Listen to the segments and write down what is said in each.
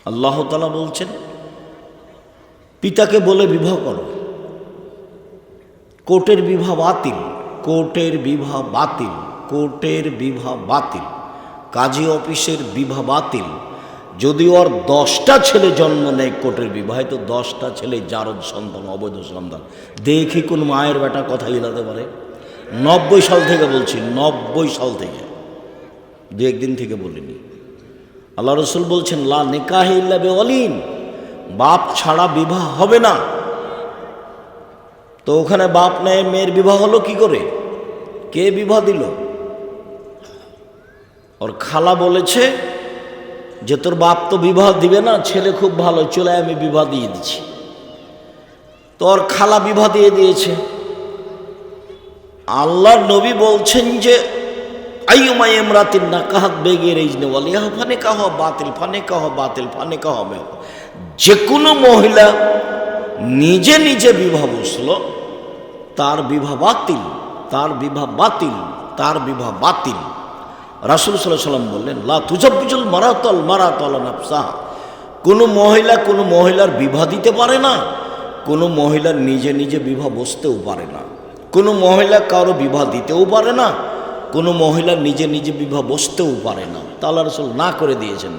আল্লাহ তাআলা বলছেন পিতাকে বলে বিবাহ করো। কোর্টের বিবাহ বাতিল, কোর্টের বিবাহ বাতিল, কোর্টের বিবাহ বাতিল, কাজী অফিসের বিবাহ বাতিল। যদি ওর 10টা ছেলে জন্ম নেয় কোর্টের বিবাহে, তো 10টা ছেলে জারদ সন্তান, অবৈধ সন্তান। দেখি কোন মায়ের বেটা কথা হিলাতে পারে। 90 সাল থেকে বলছি, 90 সাল থেকে, দু একদিন থেকে বলিনি। আল্লাহ রসুল বলছেন লা নিকাহ ইল্লা বিওয়ালিন, বাপ ছাড়া বিবাহ হবে না। তো ওখানে বাপ নেই, মেয়ের বিবাহ হলো কি করে? কে বিবাহ দিল? ওর খালা বলেছে যে তোর বাপ তো বিবাহ দিবে না, ছেলে খুব ভালো, চলে আমি বিবাহ দিয়ে দিচ্ছি। তো ওর খালা বিবাহ দিয়ে দিয়েছে। আল্লাহর নবী বলছেন যে আইয়ুমা ইমরাতিন নাকাহাত বেগের ইজনে ওয়ালিহা ফানিকাহ বাতিল, ফানিকাহ বাতিল, ফানিকাহ হবে। যে কোনো মহিলা নিজে নিজে বিবাহ বসলো, তার বিবাহ বাতিল, তার বিবাহ বাতিল, তার বিবাহ বাতিল। রাসূল সাল্লাল্লাহু আলাইহি ওয়াসাল্লাম বললেন লা তুজাব্বিজুল মারাতাল মারাতাল নাফসাহা, কোনো মহিলা কোনো মহিলার বিবাহ দিতে পারে না, কোনো মহিলার নিজে নিজে বিবাহ বসতেও পারে না, কোনো মহিলা কারো বিবাহ দিতেও পারে না, কোনো মহিলা নিজে নিজে বিবাহ বসতেও পারে না। তা আল্লাহ রাসূল না করে দিয়েছেন।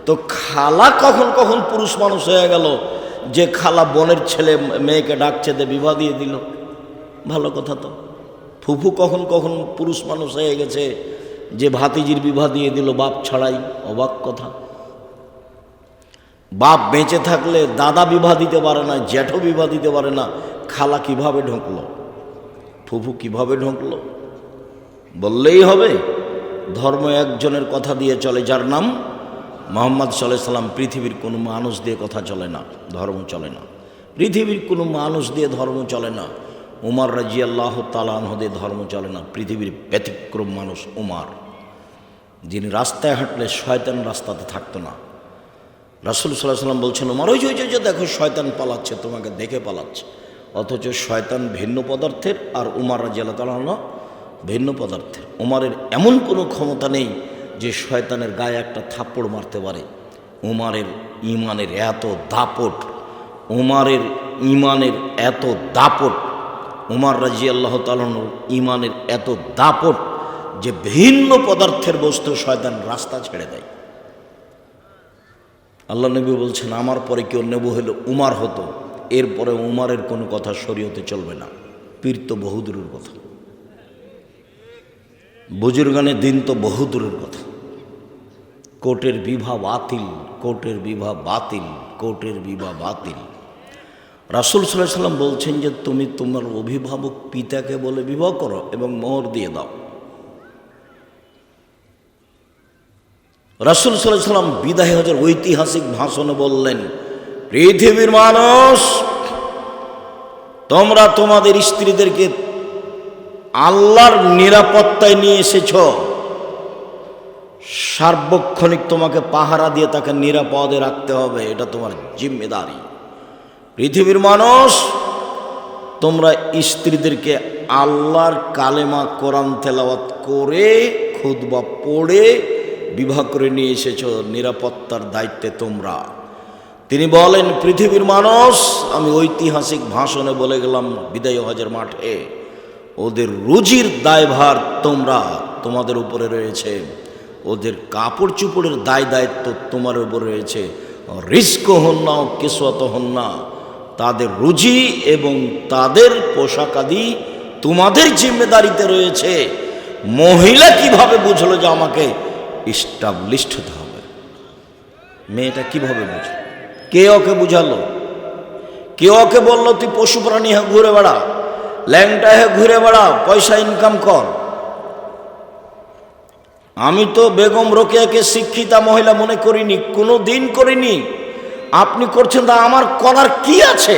তো খালা কখন কখন পুরুষ মানুষ হয়ে গেল যে খালা বোনের ছেলে মেয়েকে ডাকছে দে বিবাহ দিয়ে দিল, ভালো কথা। তো ফুফু কখন কখন পুরুষ মানুষ হয়ে গেছে যে ভাতিজির বিবাহ দিয়ে দিল বাপ ছাড়াই, অবাক কথা। বাপ বেঁচে থাকলে দাদা বিবাহ দিতে পারে না, জ্যাঠো বিবাহ দিতে পারে না, খালা কিভাবে ঢুকলো, ফুফু কিভাবে ঢুকলো? বললেই হবে। ধর্ম একজনের কথা দিয়ে চলে, যার নাম মুহাম্মদ সাল্লাল্লাহু আলাইহি সাল্লাম। পৃথিবীর কোনো মানুষ দিয়ে কথা চলে না, ধর্ম চলে না। পৃথিবীর কোনো মানুষ দিয়ে ধর্ম চলে না। উমর রাদিয়াল্লাহু তাআলা আনহু দিয়ে ধর্ম চলে না। পৃথিবীর ব্যতিক্রম মানুষ উমর, যিনি রাস্তায় হাঁটলে শয়তান রাস্তাতে থাকতো না। রাসূল সাল্লাল্লাহু আলাইহি সাল্লাম বলছেন উমর ওই যে দেখো শয়তান পালাচ্ছে, তোমাকে দেখে পালাচ্ছে। অথচ শয়তান ভিন্ন পদার্থের আর উমর রাদিয়াল্লাহু তাআলা আনহু ভিন্ন পদার্থের। উমরের এমন কোনো ক্ষমতা নেই যে শয়তানের গায়ে একটা থাপ্পড় মারতে পারে। উমরের ইমানের এত দাপট, উমরের ইমানের এত দাপট, উমর রাদিয়াল্লাহু তাআলা আনহুর ইমানের এত দাপট যে ভিন্ন পদার্থের বস্তু শয়তান রাস্তা ছেড়ে দেয়। আল্লাহ নবী বলছেন আমার পরে কেউ নেবু হলে উমর হতো, এরপরে উমরের কোনো কথা শরীয়তে চলবে না। পীর তো বহুদূরের কথা, বুজুর্গানে দিন তো বহুদূরের কথা। কোর্টের বিবাহ বাতিল, কোর্টের বিবাহ বাতিল, কোর্টের বিবাহ বাতিল। রাসূল সাল্লাল্লাহু আলাইহি সাল্লাম বলছেন যে তুমি তোমার অভিভাবক পিতাকে বলে বিবাহ করো এবং মোহর দিয়ে দাও। রাসূল সাল্লাল্লাহু আলাইহি সাল্লাম বিদায় হজের ঐতিহাসিক ভাষণে বললেন পৃথিবীর মানুষ, তোমরা তোমাদের স্ত্রীদেরকে আল্লাহর নিরাপত্তায় নিয়ে এসেছ, সার্বক্ষণিক তোমাকে পাহারা দিয়ে তাকে নিরাপদে রাখতে হবে, এটা তোমার জিম্মেদারি। পৃথিবীর মানুষ, তোমরা স্ত্রীদেরকে আল্লাহর কালেমা কোরআন তেলাওয়াত করে খুতবা পড়ে বিবাহ করে নিয়ে এসেছ, নিরাপত্তার দায়িত্বে তোমরা। তিনি বলেন পৃথিবীর মানুষ, আমি ঐতিহাসিক ভাষণে বলে গেলাম বিদায় হজের মাঠে, ওদের রুজির দায়ভার তোমাদের উপরে রয়েছে, ওদের কাপড় চুপড়ের দায় দায়িত্ব তোমার উপরে রয়েছে। রিজক হন না কিসওয়াত হন না, তাদের রুজি এবং তাদের পোশাকাদি তোমাদের জিম্মেদারিতে রয়েছে। মহিলা কিভাবে বুঝলো যে আমাকে ইস্টাবলিশড হতে হবে? মেয়েটা কিভাবে বুঝলো? কে ওকে বুঝালো? কে ওকে বললো তুই পশু প্রাণী হয়ে ঘুরে বেড়া, ল্যাংটা হয়ে ঘুরে বেড়া, পয়সা ইনকাম কর? আমি তো বেগম রোকেয়াকে শিক্ষিতা মহিলা মনে করিনি, কোনো দিন করিনি। আপনি করছেন তা আমার করার কি আছে?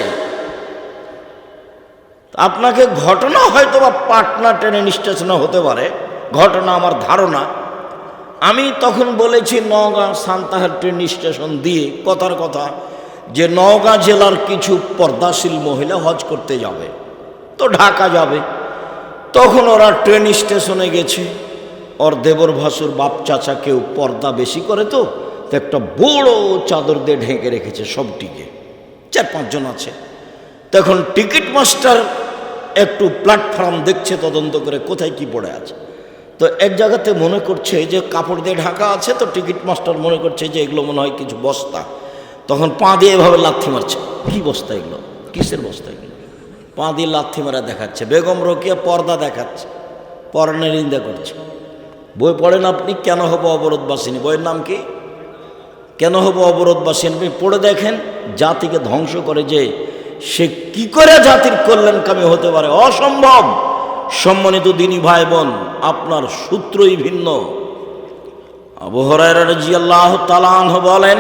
আপনাকে ঘটনা হয়তো বা পাটনা ট্রেন স্টেশনে হতে পারে, ঘটনা আমার ধারণা। আমি তখন বলেছি নওগাঁ সান্তাহার ট্রেন স্টেশন দিয়ে কথার কথা যে নওগাঁ জেলার কিছু পর্দাশীল মহিলা হজ করতে যাবে, তো ঢাকা যাবে। তখন ওরা ট্রেন স্টেশনে গেছে, ওর দেবর ভাসুর বাপ চাচা কেউ পর্দা বেশি করে, তো তো একটা বড় চাদর দিয়ে ঢেকে রেখেছে সবটিকে, 4-5 জন আছে। তখন টিকিট মাস্টার একটু প্ল্যাটফর্ম দেখছে তদন্ত করে কোথায় কি পড়ে আছে। তো এক জায়গাতে মনে করছে যে কাপড় দিয়ে ঢাকা আছে, তো টিকিট মাস্টার মনে করছে যে এগুলো মনে হয় কিছু বস্তা। তখন পা দিয়ে এভাবে লাথি মারছে, কি বস্তা এগুলো, কিসের বস্তা এগুলো, পা দিয়ে লাথি মারা দেখাচ্ছে। বেগম রোকেয়া পর্দা দেখাচ্ছে, পরনের নিন্দা করছে। বই পড়েন আপনি, কেন হবো অবরোধবাসিনী, বইয়ের নাম কি, কেন হবো অবরোধবাসিনী। আপনি পড়ে দেখেন জাতিকে ধ্বংস করে যে সে কি করে জাতির কল্যাণকামী হতে পারে, অসম্ভব। সম্মানিত দিনী ভাই বোন, আপনার সূত্রই ভিন্ন। আবু হুরায়রা রাদিয়াল্লাহু তাআলা আনহু বলেন,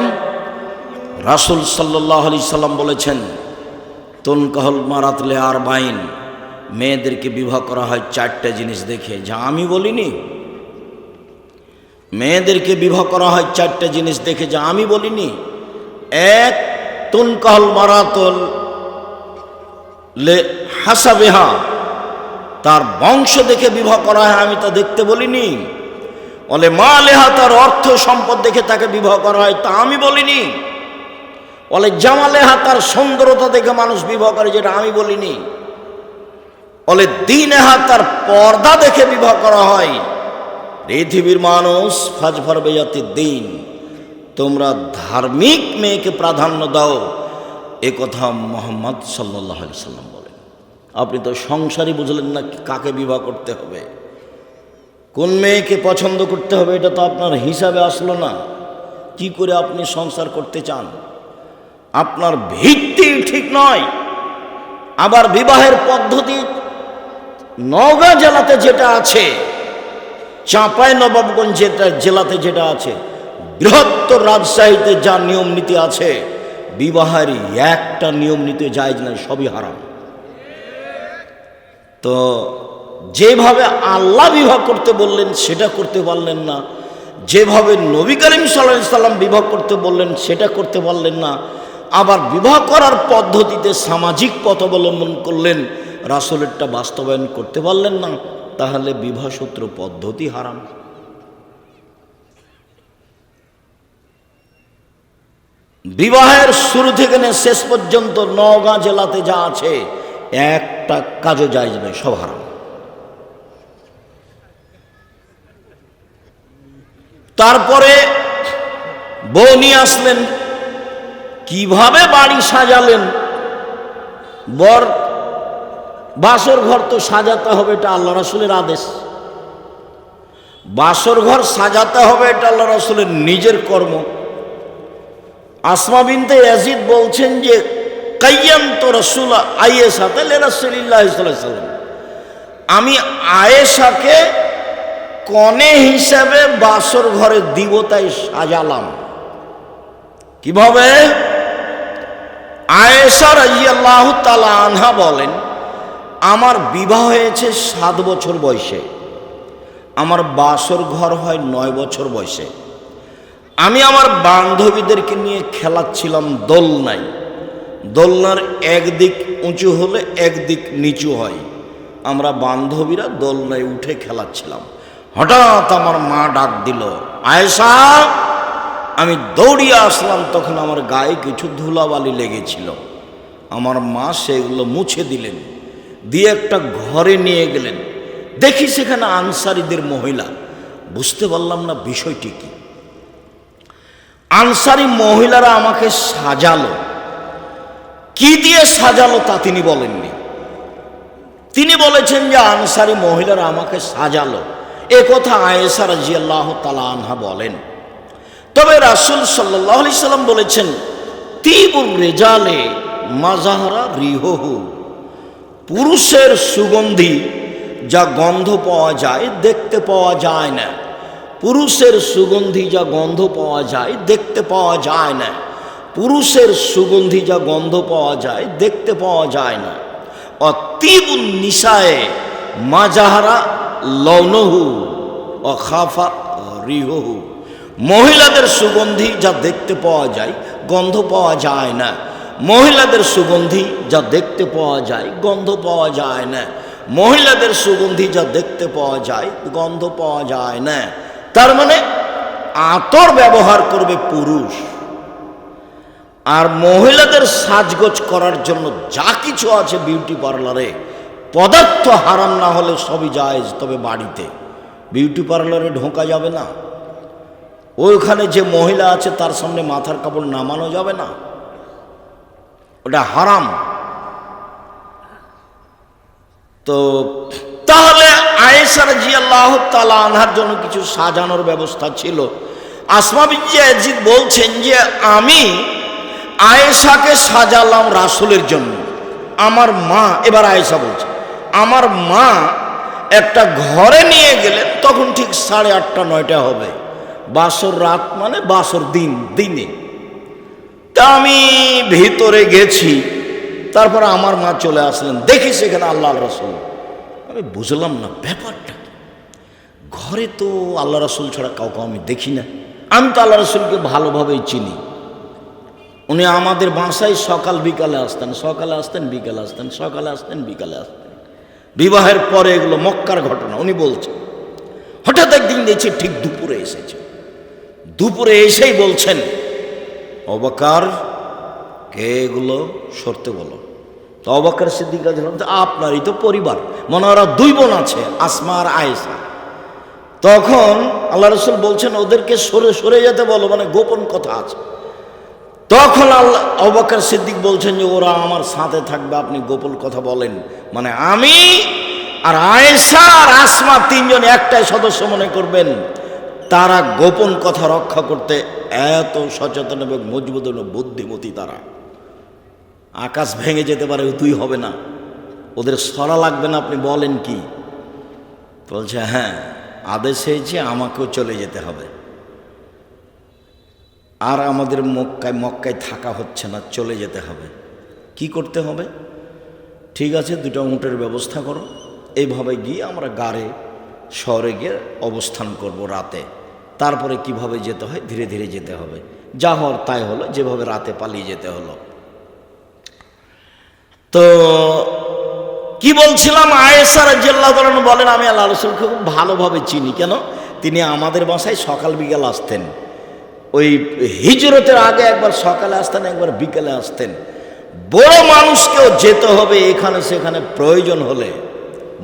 রাসূল সাল্লাল্লাহু আলাইহি সাল্লাম বলেছেন, তুনকাহুল মারাত লিআরবাইন, মেয়েদেরকে বিবাহ করা হয় 4টে জিনিস দেখে, যা আমি বলিনি। মেয়েদেরকে বিবাহ করা হয় 4টে জিনিস দেখে, যা আমি বলিনি। 1, তুনকাহুল মারাতুল লিহাসাবিহা, তার বংশ দেখে বিবাহ করা হয়, আমি তা দেখতে বলিনি। বলে মালেহা, তার অর্থ সম্পদ দেখে তাকে বিবাহ করা হয়, তা আমি বলিনি। বলে জামালেহা, তার সৌন্দর্যতা দেখে মানুষ বিবাহ করে, যেটা আমি বলিনি। বলে দ্বীনেহা, তার পর্দা দেখে বিবাহ করা হয়। পৃথিবীর মানুষ ফাজফার বেজাতি দিন, তোমরা ধার্মিক মেয়েকে প্রাধান্য দাও, এ কথা মুহাম্মদ সাল্লাল্লাহু আলাইহি সাল্লাম বলেন। আপনি তো সংসারই বুঝলেন না কাকে বিবাহ করতে হবে, কোন মেয়েকে পছন্দ করতে হবে, এটা তো আপনার হিসাবে আসলো না। কি করে আপনি সংসার করতে চান, আপনার ভিত্তি ঠিক নয়। আবার বিবাহের পদ্ধতি নওগাঁ জেলাতে যেটা আছে, চাঁপাইনবাবগঞ্জ জেলাতে যেটা আছে, বৃহত্তর রাজশাহীতে যা নিয়ম নীতি আছে, বিবাহের একটা নিয়ম নীতি জায়েজ নাই, সবই হারাম। তো যেভাবে আল্লাহ বিবাহ করতে বললেন সেটা করতে পারলেন না, যেভাবে নবী করিম সাল্লাল্লাহু আলাইহি সাল্লাম বিবাহ করতে বললেন সেটা করতে পারলেন না, আবার বিবাহ করার পদ্ধতিতে সামাজিক পথ অবলম্বন করলেন, রাসূলেরটা বাস্তবায়ন করতে পারলেন না, তাহলে বিবাহসূত্র পদ্ধতি হারাম। বিবাহের শুরু থেকে শেষ পর্যন্ত নওগাঁ জেলাতে যা আছে একটা কাজও জায়েজ নয়, সব হারাম। তারপরে বউ নিয়ে আসলেন, কিভাবে বাড়ি সাজালেন, বর বাসর ঘর তো সাজাতে হবে, এটা আল্লাহ রাসূলের আদেশ। বাসর ঘর সাজাতে হবে, এটা আল্লাহ রাসূলের নিজের কর্ম। আসমা বিনতে ইয়াজিদ বলছেন যে কাইয়ান্ত রাসূল আয়েশাতে লিরাসূলিল্লাহ সাল্লাল্লাহু আলাইহি ওয়াসাল্লাম, আমি আয়েশাকে কনে হিসাবে বাসর ঘরে দিব তাই সাজালাম। কিভাবে? আয়েশা রাদিয়াল্লাহু তাআলা আনহা বলেন, আমার বিবাহ হয়েছে 7 বছর বয়সে, আমার বাসর ঘর হয় 9 বছর বয়সে। আমি আমার বান্ধবীদেরকে নিয়ে খেলাচ্ছিলাম দোলনায়। দোলনার একদিক উঁচু হলে একদিক নিচু হয়, আমরা বান্ধবীরা দোলনায় উঠে খেলাচ্ছিলাম। হঠাৎ আমার মা ডাক দিল, আয়েশা। আমি দৌড়িয়ে আসলাম, তখন আমার গায়ে কিছু ধুলাবালি লেগেছিল। আমার মা সেগুলো মুছে দিলেন, দিয়ে একটা ঘরে নিয়ে গেলেন। দেখি সেখানে আনসারীদের মহিলা। বুঝতে পারলাম না বিষয়টি কি। আনসারী মহিলারা আমাকে সাজালো, কি দিয়ে সাজালো তা তিনি বলেননি। তিনি বলেছেন যে আনসারী মহিলারা আমাকে সাজালো, এ কথা আয়েশা রাদিয়াল্লাহু তাআলা আনহা বলেন। তবে রাসূল সাল্লাল্লাহু আলাইহি সাল্লাম বলেছেন, তিবুর রিজালে মাজাহারা রিহুহু, পুরুষের সুগন্ধি যা গন্ধ পাওয়া যায় দেখতে পাওয়া যায় না। পুরুষের সুগন্ধি যা গন্ধ পাওয়া যায় দেখতে পাওয়া যায় না। পুরুষের সুগন্ধি যা গন্ধ পাওয়া যায় দেখতে পাওয়া যায় না। অতিবুন নিসায়ে মাজাহারা লৌনহু ও খাফা রিহুহু, মহিলাদের সুগন্ধি যা দেখতে পাওয়া যায় গন্ধ পাওয়া যায় না। মহিলাদের সুগন্ধি যা দেখতে পাওয়া যায় গন্ধ পাওয়া যায় না। মহিলাদের সুগন্ধি যা দেখতে পাওয়া যায় গন্ধ পাওয়া যায় না। তার মানে আতর ব্যবহার করবে পুরুষ, আর মহিলাদের সাজগোজ করার জন্য যা কিছু আছে বিউটি পার্লারে, পদার্থ হারাম না হলে সবই জায়েজ। তবে বাড়িতে বিউটি পার্লারে ঢোকা যাবে না, ওইখানে যে মহিলা আছে তার সামনে মাথার কাপড় নামানো যাবে না, ওটা হারাম। তো তাহলে আয়েশা রাদিয়াল্লাহু তাআলা আনহার জন্য কিছু সাজানোর ব্যবস্থা ছিল। আসমা বিনতে ইয়াজিদ বলছেন যে আমি আয়েশাকে সাজালাম রাসূলের জন্য। আমার মা, এবার আয়েশা বলছে, আমার মা একটা ঘরে নিয়ে গেলেন, তখন ঠিক 8:30 9টা হবে, বাসর রাত মানে বাসর দিনে। তা আমি ভিতরে গেছি, তারপর আমার মা চলে আসলেন, দেখি সেখানে আল্লাহ রাসূল। আমি বুঝলাম না ব্যাপারটা কি, ঘরে তো আল্লাহ রাসূল ছাড়া কাউকে আমি দেখি না। আমি তো আল্লাহ রাসূলকে ভালোভাবেই চিনি, উনি আমাদের বাসায় সকাল বিকালে আসতেন, সকালে আসতেন বিকালে আসতেন, সকালে আসতেন বিকালে আসতেন। বিবাহের পরে এগুলো মক্কার ঘটনা উনি বলছেন। হঠাৎ একদিন দেখছি ঠিক দুপুরে এসেছে, দুপুরে এসেই বলছেন, আবু বকর কে এগুলো সরতে বলো। তো আবু বকর সিদ্দিক রাদিয়াল্লাহু আনহু, আপনারই তো পরিবার, মনে ওরা 2 বোন আছে, আসমা আর আয়েশা। তখন আল্লাহ রাসূল বলছেন ওদেরকে সরে সরে যেতে বলো, মানে গোপন কথা আছে। তখন আবু বকর সিদ্দিক বলছেন যে ওরা আমার সাথে থাকবে, আপনি গোপন কথা বলেন, মানে আমি আর আয়েশা আর আসমা 3 জন একটাই সদস্য মনে করবেন। তারা গোপন কথা রক্ষা করতে এত সচেতন এবং মজবুত বুদ্ধিমতী, তারা আকাশ ভেঙে যেতে পারে, তুই হবে না, ওদের সরা লাগবে না, আপনি বলেন কি? বলছে হ্যাঁ, আদেশ হয়েছে আমাকেও চলে যেতে হবে, আর আমাদের মক্কায় থাকা হচ্ছে না, চলে যেতে হবে। কি করতে হবে? ঠিক আছে, 2টা উটের ব্যবস্থা করো, এইভাবে গিয়ে আমরা গাড়ে শহরে গিয়ে অবস্থান করব রাতে, তারপরে কিভাবে যেতে হয় ধীরে ধীরে যেতে হবে। যা হওয়ার তাই হলো, যেভাবে রাতে পালিয়ে যেতে হলো। তো কি বলছিলাম, আয়েশা রাদিয়াল্লাহু তাআলা বলেন আমি আল্লাহ রাসূলকে খুব ভালোভাবে চিনি। কেন? তিনি আমাদের বাসায় সকাল বিকাল আসতেন, ওই হিজরতের আগে একবার সকালে আসতেন, একবার বিকালে আসতেন। বড় মানুষকেও যেতে হবে এখানে সেখানে, প্রয়োজন হলে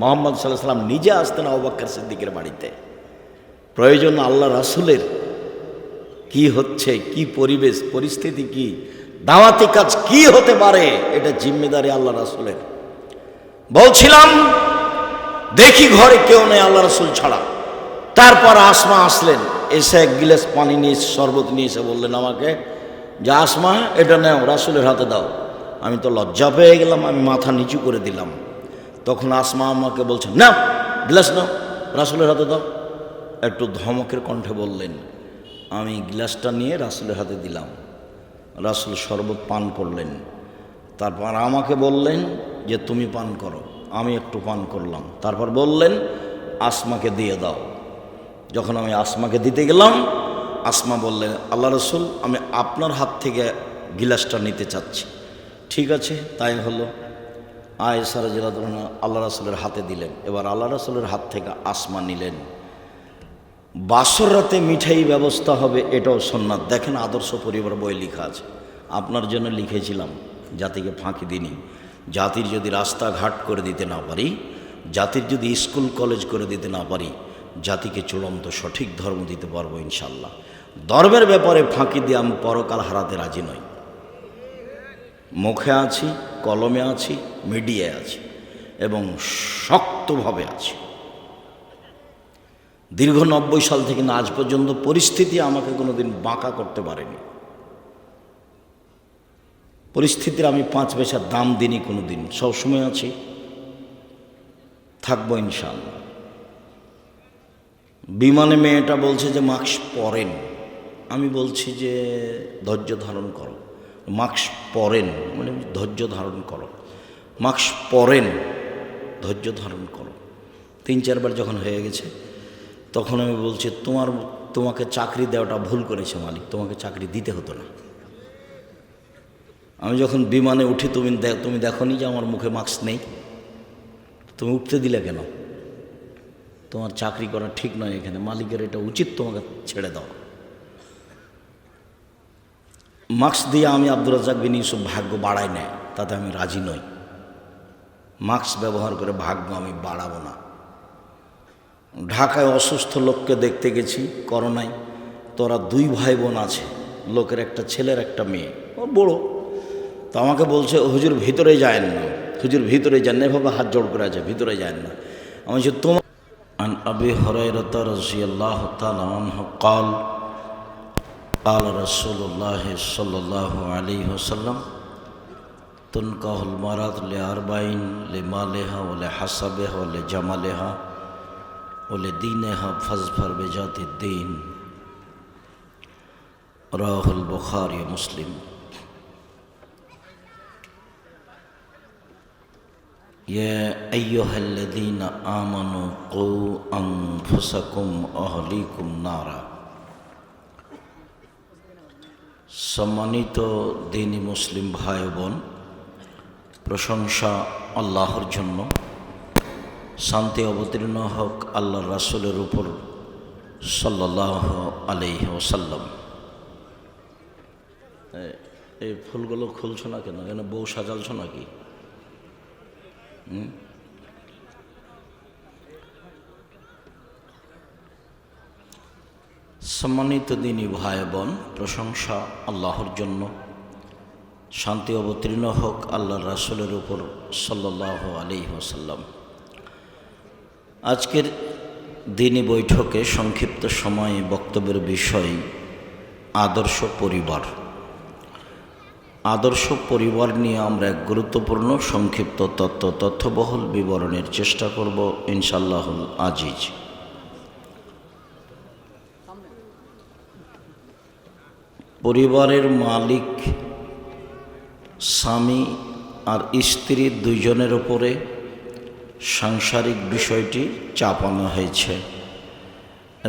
মুহাম্মদ সাল্লাল্লাহু আলাইহি ওয়াসাল্লাম নিজে আসতেন আবু বকর সিদ্দিকের বাড়িতে। প্রয়োজন আল্লাহ রাসূলের কি হচ্ছে, কি পরিবেশ পরিস্থিতি, কি দাওয়াতি কাজ কি হতে পারে, এটা জিম্মেদারি আল্লাহ রাসূলের। বলছিলাম দেখি ঘরে কেউ নেই আল্লাহ রাসূল ছাড়া। তারপর আসমা আসলেন, এসে 1 গিলাস পানি নিয়ে শরবত নিয়ে এসে বললেন আমাকে যে আসমা এটা নাও, রাসূলের হাতে দাও। আমি তো লজ্জা পেয়ে গেলাম, আমি মাথা নিচু করে দিলাম। তখন আসমা আমাকে বলছেন না, গ্লাস নাও, রাসূলের হাতে দাও। একটু ধমকের কণ্ঠে বললেন। আমি গ্লাসটা নিয়ে রাসূলের হাতে দিলাম, রাসূল শরবত পান করলেন। তারপর আমাকে বললেন যে তুমি পান করো, আমি একটু পান করলাম। তারপর বললেন আসমাকে দিয়ে দাও। যখন আমি আসমাকে দিতে গেলাম, আসমা বললেন আল্লাহ রাসূল আমি আপনার হাত থেকে গিলাসটা নিতে চাচ্ছি। ঠিক আছে, তাই হলো। আয়েশা রাদিয়াল্লাহু আনহা আল্লাহ রাসূলের হাতে দিলেন। এবার আল্লাহ রাসূলের হাত থেকে আসমা নিলেন। বাসর রাতে মিঠাই ব্যবস্থা হবে, এটাও সুন্নাত। দেখেন আদর্শ পরিবার বই লেখা আছে, আপনার জন্য লিখেছিলাম, জাতিকে ফাঁকি দিনি। জাতির যদি রাস্তাঘাট করে দিতে না পারি, জাতির যদি স্কুল কলেজ করে দিতে না পারি, জাতিকে চূড়ান্ত সঠিক ধর্ম দিতে পারবো ইনশাল্লাহ। ধর্মের ব্যাপারে ফাঁকি দিয়ে আমি পরকাল হারাতে রাজি নই। মুখে আছি, কলমে আছি, মিডিয়ায় আছি এবং শক্তভাবে আছি। দীর্ঘ 90 সাল থেকে না আজ পর্যন্ত পরিস্থিতি আমাকে কোনোদিন বাঁকা করতে পারেনি। পরিস্থিতির আমি 5 পয়সার দাম দিইনি কোনোদিন, সবসময় আছি, থাকবো ইনশাআল্লাহ। বিমানে মেয়েটা বলছে যে মাস্ক পরেন, আমি বলছি যে ধৈর্য ধারণ করো। মাস্ক পরেন মানে ধৈর্য ধারণ করো, মাস্ক পরেন, ধৈর্য ধারণ করো। 3-4 বার যখন হয়ে গেছে তখন আমি বলছি তোমাকে চাকরি দেওয়াটা ভুল করেছে মালিক, তোমাকে চাকরি দিতে হতো না। আমি যখন বিমানে উঠি তুমি দেখোনি যে আমার মুখে মাস্ক নেই, তুমি উঠতে দিলে কেন? তোমার চাকরি করা ঠিক নয় এখানে, মালিকের এটা উচিত তোমাকে ছেড়ে দাও। মার্কস দিয়ে আমি আব্দুর রাজ্জাক বিন ইউসুফ ভাগ্য বাড়াই না, তাতে আমি রাজি নই। মার্কস ব্যবহার করে ভাগ্য আমি বাড়াবো না। ঢাকায় অসুস্থ লোককে দেখতে গেছি করোনায়, তোরা 2 ভাই বোন আছে, লোকের একটা ছেলের একটা মেয়ে, ও বড়। তো আমাকে বলছে হুজুর ভিতরে যায়েন না, হুজুর ভিতরে যান না, এভাবে হাত জোড় করে আছে, ভিতরে যায়েন না। আমি বলছি তোমার عن أبي هريرة رضي الله تعالى عنه قال قال رسول الله صلى الله عليه وسلم تنكح المرأة لأربعين لمالها ولحسبها ولجمالها ولدينها فاظفر بذات الدين رواه البخاري ومسلم। يا أيها الذين آمنوا قوا أنفسكم وأهليكم نارا। সম্মানিত দ্বীনি মুসলিম ভাই বোন, প্রশংসা আল্লাহর জন্য, শান্তি অবতীর্ণ হোক আল্লাহর রাসূলের উপর সাল্লাল্লাহু আলাইহি ওয়াসাল্লাম। এই ফুলগুলো খুলছো না কেন? কেন বউ সাজালছো নাকি? সম্মানিত দ্বীনি ভাই বোন, প্রশংসা আল্লাহর জন্য, শান্তি অবতীর্ণ হোক আল্লাহর রাসূলের উপর সাল্লাল্লাহু আলাইহি ওয়াসাল্লাম। আজকের দ্বীনি বৈঠকে সংক্ষিপ্ত সময়ে বক্তব্যের বিষয় আদর্শ পরিবার। আদর্শ পরিবার নিয়ে আমরা এক গুরুত্বপূর্ণ সংক্ষিপ্ত তথ্যবহুল বিবরণের চেষ্টা করব ইনশাআল্লাহুল আজিজ। পরিবারের মালিক স্বামী আর স্ত্রী দুইজনের উপরে সাংসারিক বিষয়টি চাপানো হয়েছে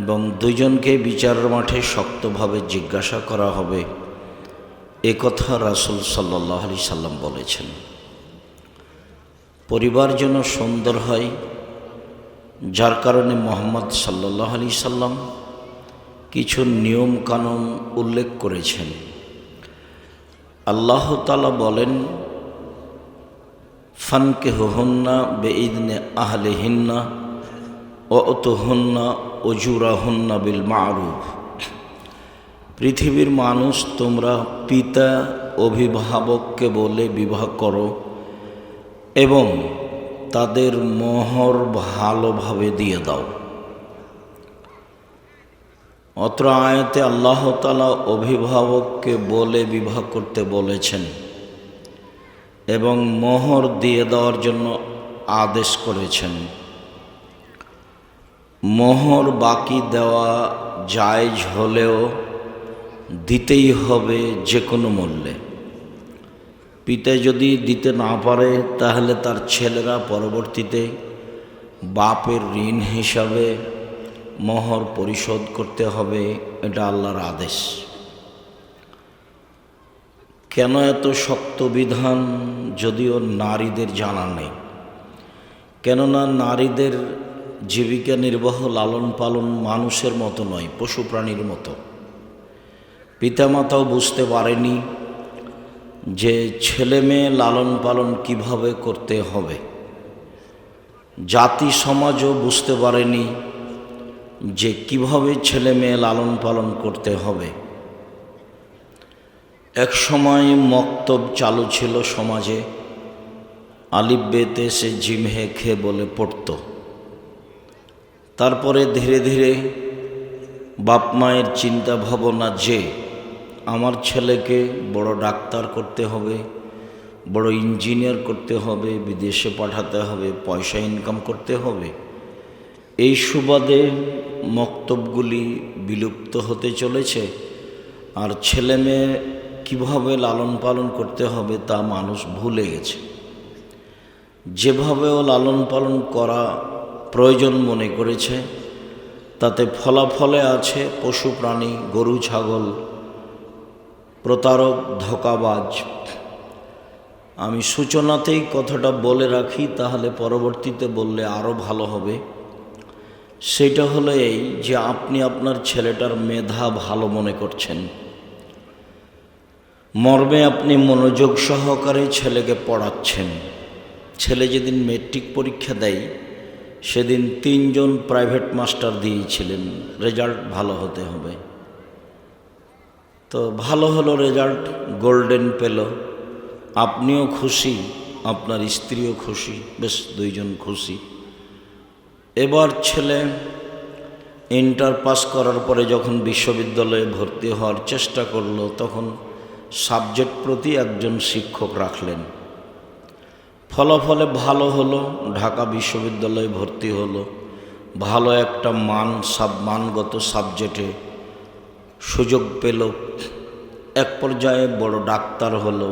এবং দুইজনকে বিচারের মাঠে শক্তভাবে জিজ্ঞাসা করা হবে, এ কথা রাসূল সাল্লাল্লাহু আলাইহি সাল্লাম বলেছেন। পরিবার যেন সুন্দর হয়, যার কারণে মুহাম্মদ সাল্লাল্লাহু আলাইহি সাল্লাম কিছু নিয়ম কানুন উল্লেখ করেছেন। আল্লাহ তাআলা বলেন, ফানকিহুহুন্না বিইذনি আহলিহিন্না ওয়াতুহুন্না উজুরাহুন্না বিল মা'রুফ। পৃথিবীর মানুষ, তোমরা পিতা অভিভাবককে বলে বিবাহ করো এবং তাদের মোহর ভালোভাবে দিয়ে দাও। অত্র আয়াতে আল্লাহ তাআলা অভিভাবককে বলে বিবাহ করতে বলেছেন এবং মোহর দিয়ে দেওয়ার জন্য আদেশ করেছেন। মোহর বাকি দেওয়া জায়েজ হলেও দিতেই হবে যে কোনো মূল্যে। পিতা যদি দিতে না পারে তাহলে তার ছেলেরা পরবর্তীতে বাপের ঋণ হিসাবে মোহর পরিশোধ করতে হবে, এটা আল্লাহর আদেশ। কেন এত শক্ত বিধান? যদিও নারীদের জানা নেই, কেননা নারীদের জীবিকা নির্বাহ লালন পালন মানুষের মতো নয়, পশু প্রাণীর মতো। পিতামাতাও বুঝতে পারেনি যে ছেলে মেয়ে লালন পালন কিভাবে করতে হবে, জাতি সমাজও বুঝতে পারেনি যে কিভাবে ছেলে মেয়ে লালন পালন করতে হবে। এক সময় মক্তব চালু ছিল সমাজে, আলিফ বেতে সে জিম হে খে বলে পড়ত। তারপরে ধীরে ধীরে বাপ মায়ের চিন্তা ভাবনা যে আমার ছেলেকে বড় ডাক্তার করতে হবে, বড় ইঞ্জিনিয়ার করতে হবে, বিদেশে পাঠাতে হবে, পয়সা ইনকাম করতে হবে, এই সুবাদে মক্তবগুলি বিলুপ্ত হতে চলেছে। আর ছেলে মেয়ে কীভাবে লালন পালন করতে হবে তা মানুষ ভুলে গেছে। যেভাবেও লালন পালন করা প্রয়োজন মনে করেছে, তাতে ফলাফলে আছে পশু প্রাণী, গরু ছাগল, প্রতারক, ধোঁকাবাজ। আমি সূচনাতেই কথাটা বলে রাখি, তাহলে পরবর্তীতে বললে আরও ভালো হবে। সেটা হলো এই যে আপনি আপনার ছেলেটার মেধা ভালো মনে করছেন, মর্মে আপনি মনোযোগ সহকারে ছেলেকে পড়াচ্ছেন। ছেলে যেদিন মেট্রিক পরীক্ষা দেয় সেদিন 3 জন প্রাইভেট মাস্টার দিয়েছিলেন, রেজাল্ট ভালো হতে হবে। তো ভালো হলো, রেজাল্ট গোল্ডেন পেল। আপনিও খুশি, আপনার স্ত্রীও খুশি, বেশ 2 জন খুশি। এবার ছেলে ইন্টার পাস করার পরে যখন বিশ্ববিদ্যালয়ে ভর্তি হওয়ার চেষ্টা করলো, তখন সাবজেক্ট প্রতি একজন শিক্ষক রাখলেন। ফলাফলে ভালো হলো, ঢাকা বিশ্ববিদ্যালয়ে ভর্তি হলো, ভালো একটা মানগত সাবজেক্টে সুযোগ পেল। এক পর্যায়ে বড় ডাক্তার হলো।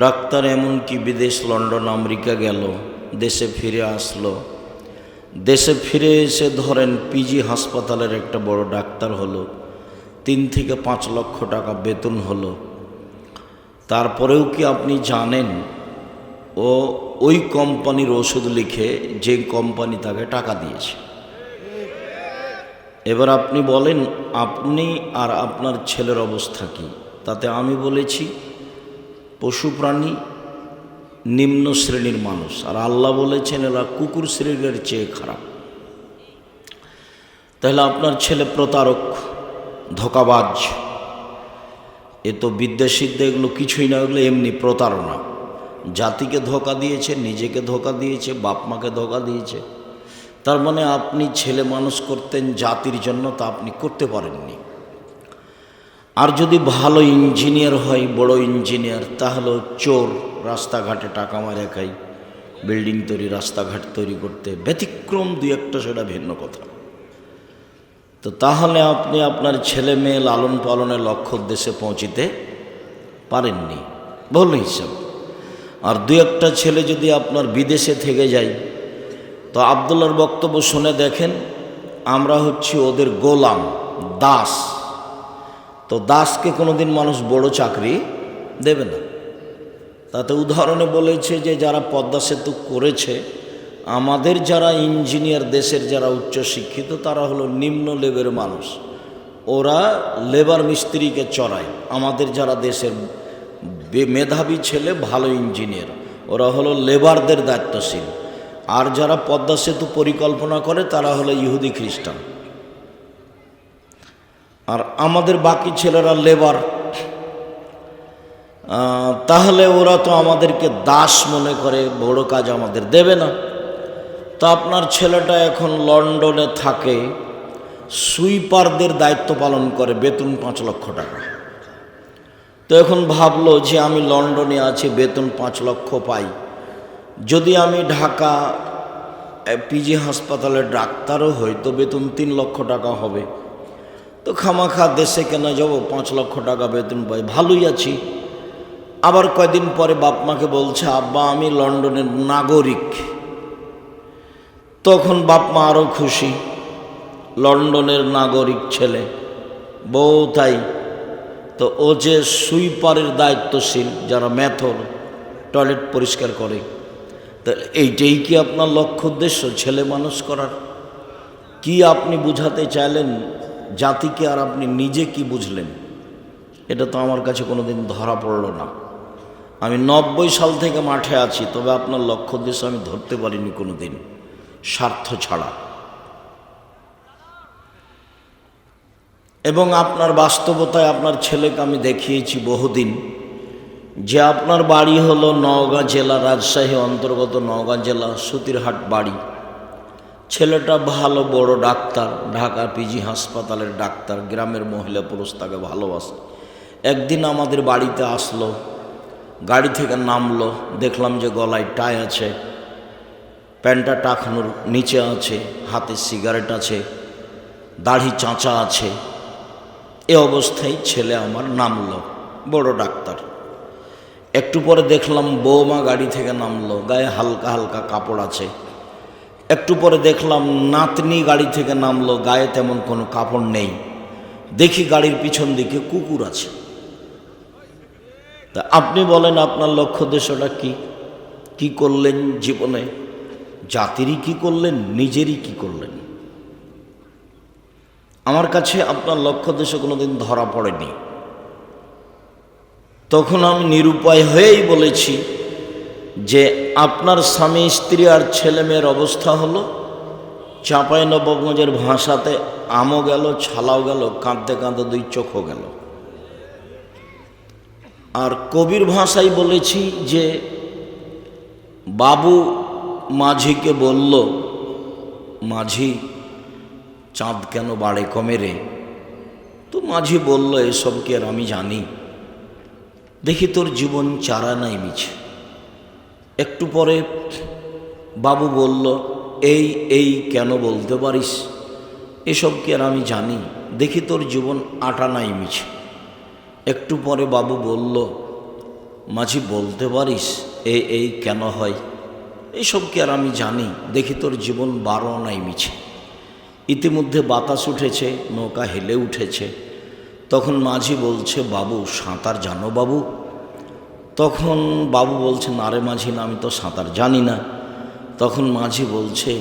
ডাক্তার এমনকি বিদেশ, লন্ডন, আমেরিকা গেল, দেশে ফিরে আসলো। দেশে ফিরে এসে ধরেন পিজি হাসপাতালের একটা বড় ডাক্তার হলো, 3 থেকে 5 লক্ষ টাকা বেতন হলো। তারপরেও কি আপনি জানেন ও ওই কোম্পানির ওষুধ লিখে যে কোম্পানি তাকে টাকা দিয়েছে? এবার আপনি বলেন আপনি আর আপনার ছেলের অবস্থা কি? তাতে আমি বলেছি পশু প্রাণী নিম্ন শ্রেণীর মানুষ, আর আল্লাহ বলেছেন এরা কুকুর শ্রেণীর চেয়ে খারাপ। তাহলে আপনার ছেলে প্রতারক, ধোঁকাবাজ। এ তো বিদ্যা সিদ্ধা এগুলো কিছুই না, এগুলো এমনি প্রতারণা। জাতিকে ধোঁকা দিয়েছে, নিজেকে ধোঁকা দিয়েছে, বাপ মাকে ধোঁকা দিয়েছে। তার মানে আপনি ছেলে মানুষ করতেন জাতির জন্য, তা আপনি করতে পারেননি। আর যদি ভালো ইঞ্জিনিয়ার হয়, বড় ইঞ্জিনিয়ার, তাহলে চোর, রাস্তাঘাটে টাকা মারে খাই, বিল্ডিং তৈরি, রাস্তাঘাট তৈরি করতে ব্যতিক্রম 2-1টা, সেটা ভিন্ন কথা। তো তাহলে আপনি আপনার ছেলে মেয়ে লালন পালনের লক্ষ্য উদ্দেশ্যে পৌঁছিতে পারেননি, ভুল হিসাব। আর 2-1টা ছেলে যদি আপনার বিদেশে থেকে যায়, তো আব্দুল্লাহর বক্তব্য শুনে দেখেন, আমরা হচ্ছি ওদের গোলাম, দাস। তো দাসকে কোনোদিন মানুষ বড় চাকরি দেবে না। তাতে উদাহরণে বলেছে যে যারা পদ্মা সেতু করেছে, আমাদের যারা ইঞ্জিনিয়ার, দেশের যারা উচ্চশিক্ষিত, তারা হলো নিম্ন লেভেলের মানুষ, ওরা লেবার মিস্ত্রিকে চড়ায়। আমাদের যারা দেশের মেধাবী ছেলে, ভালো ইঞ্জিনিয়ার, ওরা হলো লেবারদের দায়িত্বশীল। আর যারা পদ্মা সেতু পরিকল্পনা করে তারা হলো ইহুদি খ্রিস্টান। আর আমাদের বাকি ছেলেরা লেবার। তাহলে ওরা তো আমাদেরকে দাস মনে করে, বড় কাজ আমাদের দেবে না। তো আপনার ছেলেটা এখন লন্ডনে থাকে, সুইপারদের দায়িত্ব পালন করে, বেতন 5 লক্ষ টাকা। তো এখন ভাবলো যে আমি লন্ডনে আছি, বেতন 5 লক্ষ পাই, যদি আমি ঢাকা পিজি হাসপাতালের ডাক্তারও হই তো বেতন 3 লক্ষ টাকা হবে। তো খামাখা দেশে কেন যাব, 5 লক্ষ টাকা বেতন পাই, ভালোই আছি। আবার কয়দিন পরে বাপ মাকে বলছে, আব্বা আমি লন্ডনের নাগরিক। তখন বাপ মা আরও খুশি, লন্ডনের নাগরিক ছেলে, বউ তাই। তো ও যে সুইপারের দায়িত্বশীল, যারা মেথর, টয়লেট পরিষ্কার করে, তাহলে এইটাই কি আপনার লক্ষ্য উদ্দেশ্য, ছেলে মানুষ করার? কি আপনি বুঝাতে চাইলেন জাতিকে, আর আপনি নিজে কি বুঝলেন? এটা তো আমার কাছে কোনোদিন ধরা পড়ল না। আমি 90 সাল থেকে মাঠে আছি, তবে আপনার লক্ষ্য উদ্দেশ্য আমি ধরতে পারিনি কোনোদিন, স্বার্থ ছাড়া। এবং আপনার বাস্তবতায় আপনার ছেলেকে আমি দেখিয়েছি বহুদিন, যে আপনার বাড়ি হলো নওগাঁ জেলা, রাজশাহী অন্তর্গত নওগাঁ জেলা, সুতিরহাট বাড়ি। ছেলেটা ভালো, বড় ডাক্তার, ঢাকা পিজি হাসপাতালের ডাক্তার, গ্রামের মহিলা পুরুষ তাকে ভালোবাসে। একদিন আমাদের বাড়িতে আসলো, গাড়ি থেকে নামলো, দেখলাম যে গলায় টাই আছে, প্যান্টটা টাকানোর নিচে আছে, হাতে সিগারেট আছে, দাড়ি চাঁচা আছে। এ অবস্থায় ছেলে আমার নামলো, বড় ডাক্তার। একটু পরে দেখলাম বৌমা গাড়ি থেকে নামলো, গায়ে হালকা হালকা কাপড় আছে। একটু পরে দেখলাম নাতনি গাড়ি থেকে নামলো, গায়ে তেমন কোনো কাপড় নেই। দেখি গাড়ির পিছন দিকে কুকুর আছে। তা আপনি বলেন আপনার লক্ষ্য উদ্দেশ্যটা কি? কি করলেন জীবনে? জাতিরই কি করলেন, নিজেরই কি করলেন? আমার কাছে আপনার লক্ষ্য উদ্দেশ্য কোনোদিন ধরা পড়েনি। তখন আমি নিরুপায় হয়েই বলেছি যে আপনার স্বামী স্ত্রী আর ছেলেমেয়ের অবস্থা হলো চাঁপাইনবাবগঞ্জের ভাষাতে আমও গেল ছালাও গেল, কাঁদতে কাঁদতে দুই চোখও গেল। আর কবির ভাষায় বলেছি যে বাবু মাঝিকে বলল, মাঝি চাঁদ কেন বাড়ে কমে রে? তো মাঝি বলল, এসব কি আর আমি জানি? দেখি তোর জীবন চারা নাই মিছে। একটু পরে বাবু বলল, এই এই কেন বলতে পারিস? এসব কি আর আমি জানি? দেখি তোর জীবন আটা নাই মিছে। একটু পরে বাবু বলল, মাঝি বলতে পারিস এই এই কেন হয়? এসব কি আর আমি জানি? দেখি তোর জীবন 12 নাই মিছে। ইতিমধ্যে বাতাস উঠেছে, নৌকা হেলে উঠেছে। তখন মাঝি বলছে, বাবু সাঁতার জানো বাবু? তখন বাবু বলছে, না রে মাঝি, না আমি তো সাঁতার জানি না। তখন মাঝি বলছে,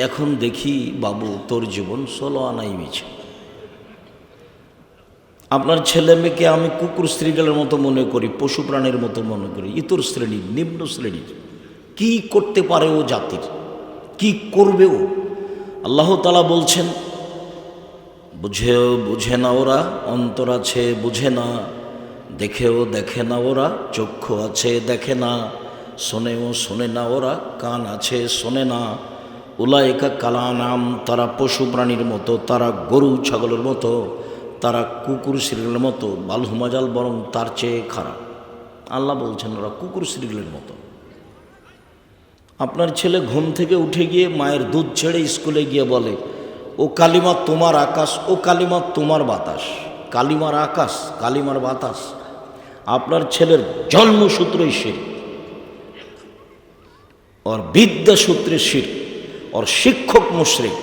এখন দেখি বাবু তোর জীবন 16 আনাই মিছে। আপনার ছেলে মেয়েকে আমি কুকুর শ্রীডালের মতো মনে করি, পশু প্রাণীর মতো মনে করি, ইতর শ্রেণীর, নিম্ন শ্রেণীর। কি করতে পারে ও জাতির? কি করবে ও? আল্লাহ তাআলা বলছেন, বুঝেও বুঝে না ওরা, অন্তর আছে বুঝে না, দেখেও দেখে না ওরা, চক্ষু আছে দেখে না, শোনেও শোনে না ওরা, কান আছে শোনে না। উলাইকা কালানাম, তারা পশু প্রাণীর মতো, তারা গরু ছাগলের মতো, তারা কুকুর শ্রীলের মতো, বালহুমাজাল বরং তার চেয়ে খারাপ। আল্লাহ বলছেন ওরা কুকুর শ্রীলের মতো। আপনার ছেলে ঘুম থেকে উঠে গিয়ে মায়ের দুধ ছেড়ে স্কুলে গিয়ে বলে, ও কালিমা তোমার আকাশ, ও কালিমা তোমার বাতাস। কালিমার আকাশ, কালিমার বাতাস। আপনার ছেলের জন্মসূত্রই শিরক, ওর বিদ্যাসূত্রে শিরক, ওর শিক্ষক মুশরিক,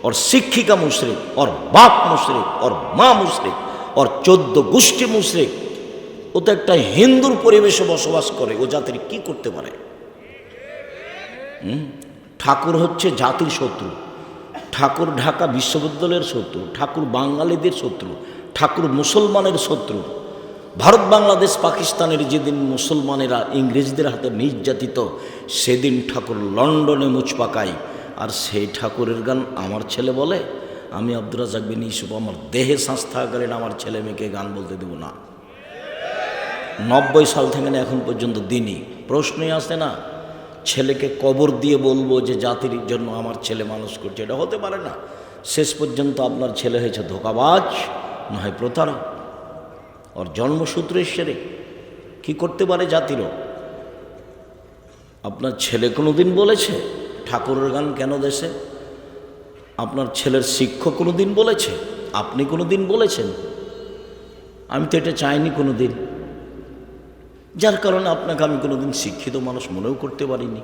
ওর শিক্ষিকা মুশরিক, ওর বাপ মুশরিক, ওর মা মুশরিক, ওর 14 গোষ্ঠী মুশরিক। ও তো একটা হিন্দুর পরিবেশে বসবাস করে, ও জাতির কি করতে পারে? ঠাকুর হচ্ছে জাতির শত্রু, ঠাকুর ঢাকা বিশ্ববিদ্যালয়ের শত্রু, ঠাকুর বাঙালিদের শত্রু, ঠাকুর মুসলমানের শত্রু। ভারত বাংলাদেশ পাকিস্তানের যেদিন মুসলমানেরা ইংরেজদের হাতে নির্যাতিত, সেদিন ঠাকুর লন্ডনে মুচ পাকায়। আর সেই ঠাকুরের গান আমার ছেলে বলে? আমি আব্দুর রাজ্জাক বিন ইউসুফ আমার দেহে শ্বাস থাকাকালীন আমার ছেলে মেয়েকে গান বলতে দেব না। 90 সাল থেকে এখন পর্যন্ত দিনই প্রশ্নই আসে না। ছেলেকে কবর দিয়ে বলবো যে জাতির জন্য আমার ছেলে মানুষ করছে, এটা হতে পারে না। শেষ পর্যন্ত আপনার ছেলে হয়েছে ধোঁকাবাজ, না হয় প্রতারক। ওর জন্মসূত্র ঈশ্বরে কি করতে পারে জাতিরও? আপনার ছেলে কোনোদিন বলেছে ঠাকুরের গান কেন দেশে? আপনার ছেলের শিক্ষক কোনোদিন বলেছে? আপনি কোনোদিন বলেছেন? আমি তো এটা চাইনি কোনোদিন, যার কারণে আপনাকে আমি কোনোদিন শিক্ষিত মানুষ মনেও করতে পারিনি।